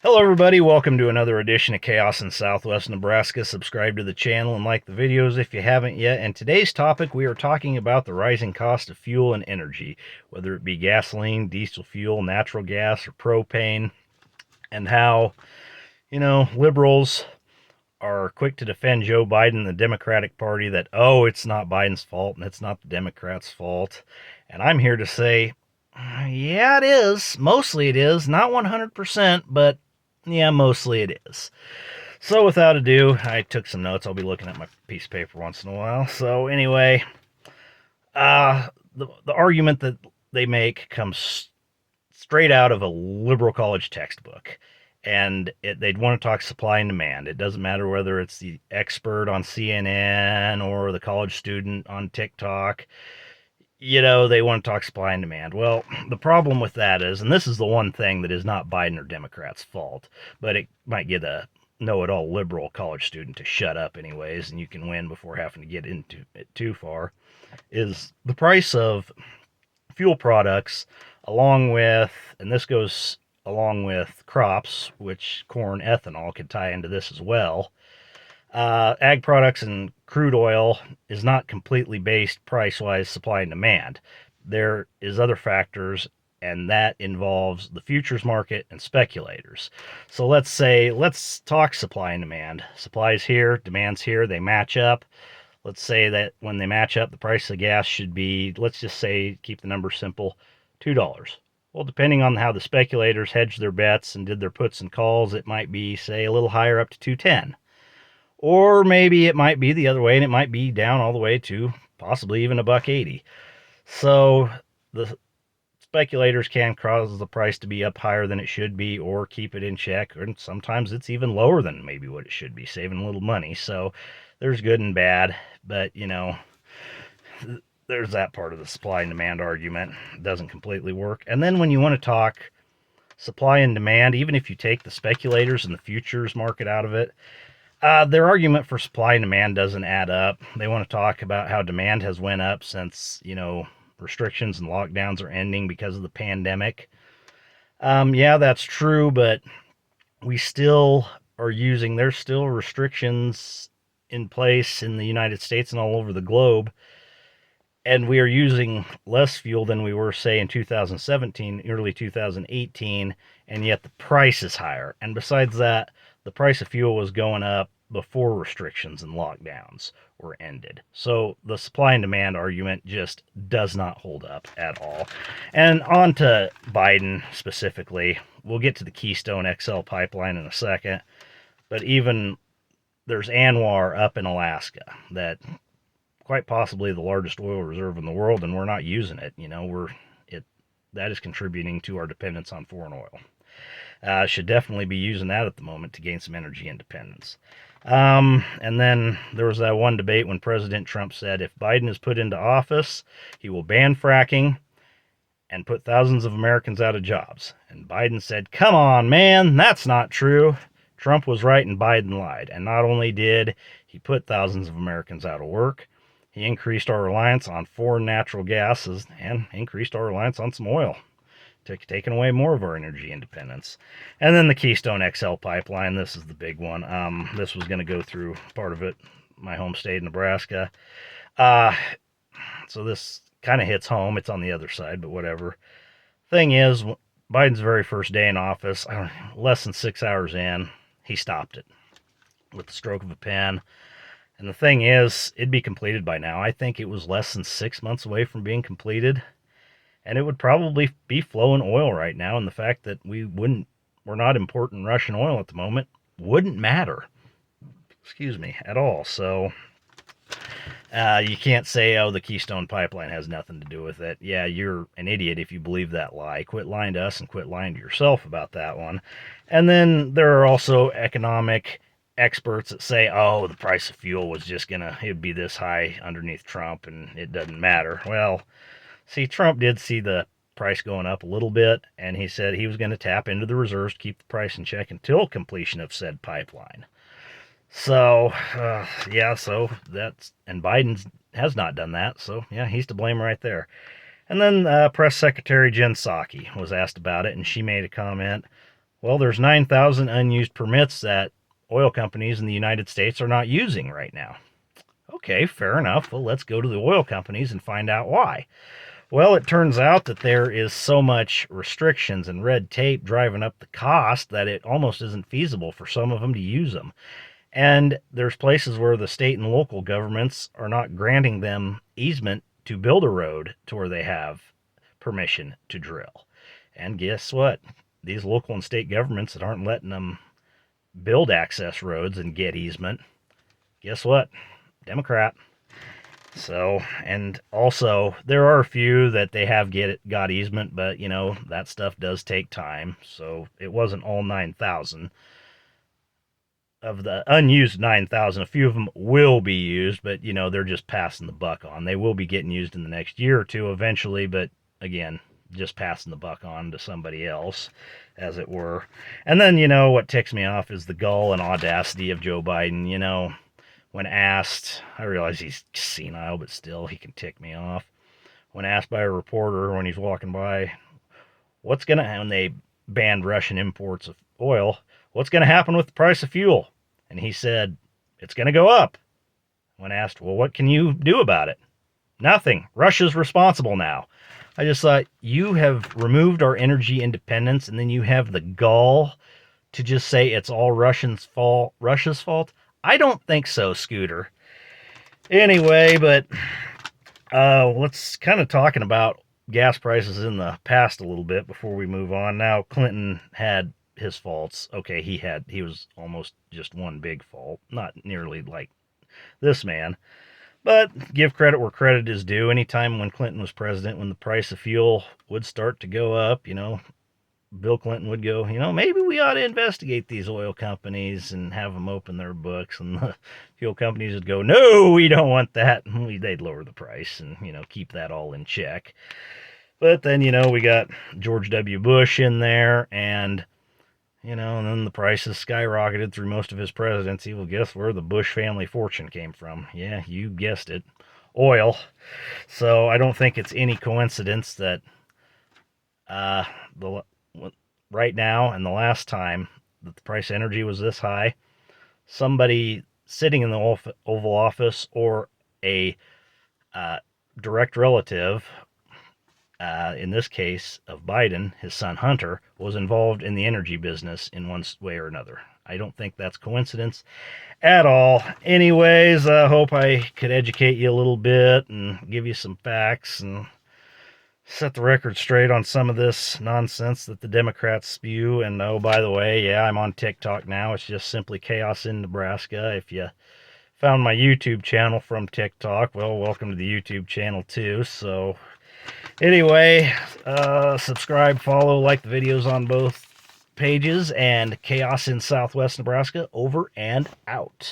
Hello, everybody. Welcome to another edition of Chaos in Southwest Nebraska. Subscribe to the channel and like the videos if you haven't yet. And today's topic, we are talking about the rising cost of fuel and energy, whether it be gasoline, diesel fuel, natural gas, or propane, and how, liberals are quick to defend Joe Biden and the Democratic Party that, oh, it's not Biden's fault and it's not the Democrats' fault. And I'm here to say, yeah, it is. Mostly it is. Not 100%, but yeah, mostly it is. So without ado, I took some notes. I'll be looking at my piece of paper once in a while. So anyway, the argument that they make comes straight out of a liberal college textbook. And they'd want to talk supply and demand. It doesn't matter whether it's the expert on CNN or the college student on TikTok. They want to talk supply and demand. Well, the problem with that is, and this is the one thing that is not Biden or Democrats' fault, but it might get a know-it-all liberal college student to shut up anyways, and you can win before having to get into it too far, is the price of fuel products along with, and this goes along with crops, which corn ethanol could tie into this as well. Ag products and crude oil is not completely based price-wise supply and demand. There is other factors, and that involves the futures market and speculators. So let's talk supply and demand. Supply's here, demand's here, they match up. Let's say that when they match up, the price of gas should be, let's just say, keep the number simple, $2. Well, depending on how the speculators hedged their bets and did their puts and calls, it might be, say, a little higher up to 210. Or maybe it might be the other way and it might be down all the way to possibly even $1.80. So the speculators can cause the price to be up higher than it should be or keep it in check. And sometimes it's even lower than maybe what it should be, saving a little money. So there's good and bad, but there's that part of the supply and demand argument. It doesn't completely work. And then when you want to talk supply and demand, even if you take the speculators and the futures market out of it, their argument for supply and demand doesn't add up. They want to talk about how demand has went up since, restrictions and lockdowns are ending because of the pandemic. Yeah, that's true, but we still are there's still restrictions in place in the United States and all over the globe. And we are using less fuel than we were, say, in 2017, early 2018, and yet the price is higher. And besides that, the price of fuel was going up before restrictions and lockdowns were ended. So the supply and demand argument just does not hold up at all. And on to Biden specifically. We'll get to the Keystone XL pipeline in a second. But even there's ANWR up in Alaska that quite possibly the largest oil reserve in the world, and we're not using it. That is contributing to our dependence on foreign oil. Should definitely be using that at the moment to gain some energy independence. And then there was that one debate when President Trump said if Biden is put into office, he will ban fracking and put thousands of Americans out of jobs. And Biden said, come on, man, that's not true. Trump was right and Biden lied. And not only did he put thousands of Americans out of work, he increased our reliance on foreign natural gases and increased our reliance on some oil, taking away more of our energy independence. And then the Keystone XL pipeline, this is the big one. This was going to go through part of it, my home state, Nebraska. So this kind of hits home. It's on the other side, but whatever. Thing is, Biden's very first day in office, less than 6 hours in, he stopped it with the stroke of a pen. And the thing is, it'd be completed by now. I think it was less than 6 months away from being completed. And it would probably be flowing oil right now. And the fact that we're not importing Russian oil at the moment wouldn't matter, at all. So you can't say, oh, the Keystone Pipeline has nothing to do with it. Yeah, you're an idiot if you believe that lie. Quit lying to us and quit lying to yourself about that one. And then there are also economic experts that say, oh, the price of fuel was just it'd be this high underneath Trump and it doesn't matter. Well, see, Trump did see the price going up a little bit, and he said he was going to tap into the reserves to keep the price in check until completion of said pipeline. So, and Biden has not done that, so yeah, he's to blame right there. And then Press Secretary Jen Psaki was asked about it, and she made a comment Well, there's 9,000 unused permits that oil companies in the United States are not using right now. Okay, fair enough. Well, let's go to the oil companies and find out why. Well, it turns out that there is so much restrictions and red tape driving up the cost that it almost isn't feasible for some of them to use them. And there's places where the state and local governments are not granting them easement to build a road to where they have permission to drill. And guess what? These local and state governments that aren't letting them build access roads and get easement, guess what? Democrat. So, and also there are a few that they have got easement, but you know, that stuff does take time. So it wasn't all 9,000. Of the unused 9,000, a few of them will be used, but you know, they're just passing the buck on. They will be getting used in the next year or two eventually, but again, just passing the buck on to somebody else, as it were. And then, you know, what ticks me off is the gall and audacity of Joe Biden. You know, when asked, I realize he's senile, but still, he can tick me off. When asked by a reporter when he's walking by, when they banned Russian imports of oil, what's going to happen with the price of fuel? And he said, it's going to go up. When asked, well, what can you do about it? Nothing. Russia's responsible now. I just thought, you have removed our energy independence, and then you have the gall to just say it's all Russia's fault. I don't think so, Scooter. Anyway, but let's kind of talking about gas prices in the past a little bit before we move on. Now, Clinton had his faults. Okay, he was almost just one big fault, not nearly like this man. But give credit where credit is due. Anytime when Clinton was president, when the price of fuel would start to go up, you know, Bill Clinton would go, you know, maybe we ought to investigate these oil companies and have them open their books. And the fuel companies would go, no, we don't want that. And they'd lower the price and, you know, keep that all in check. But then, you know, we got George W. Bush in there, and, you know, and then the prices skyrocketed through most of his presidency. Well, guess where the Bush family fortune came from? Yeah, you guessed it. Oil. So I don't think it's any coincidence that right now and the last time that the price of energy was this high, somebody sitting in the Oval Office or a direct relative, in this case of Biden, his son Hunter, was involved in the energy business in one way or another. I don't think that's coincidence at all. Anyways, I hope I could educate you a little bit and give you some facts and set the record straight on some of this nonsense that the Democrats spew. And oh, by the way, yeah, I'm on TikTok now. It's just simply Chaos in Nebraska. If you found my YouTube channel from TikTok, well, welcome to the YouTube channel too. So anyway, subscribe, follow, like the videos on both pages, and Chaos in Southwest Nebraska, over and out.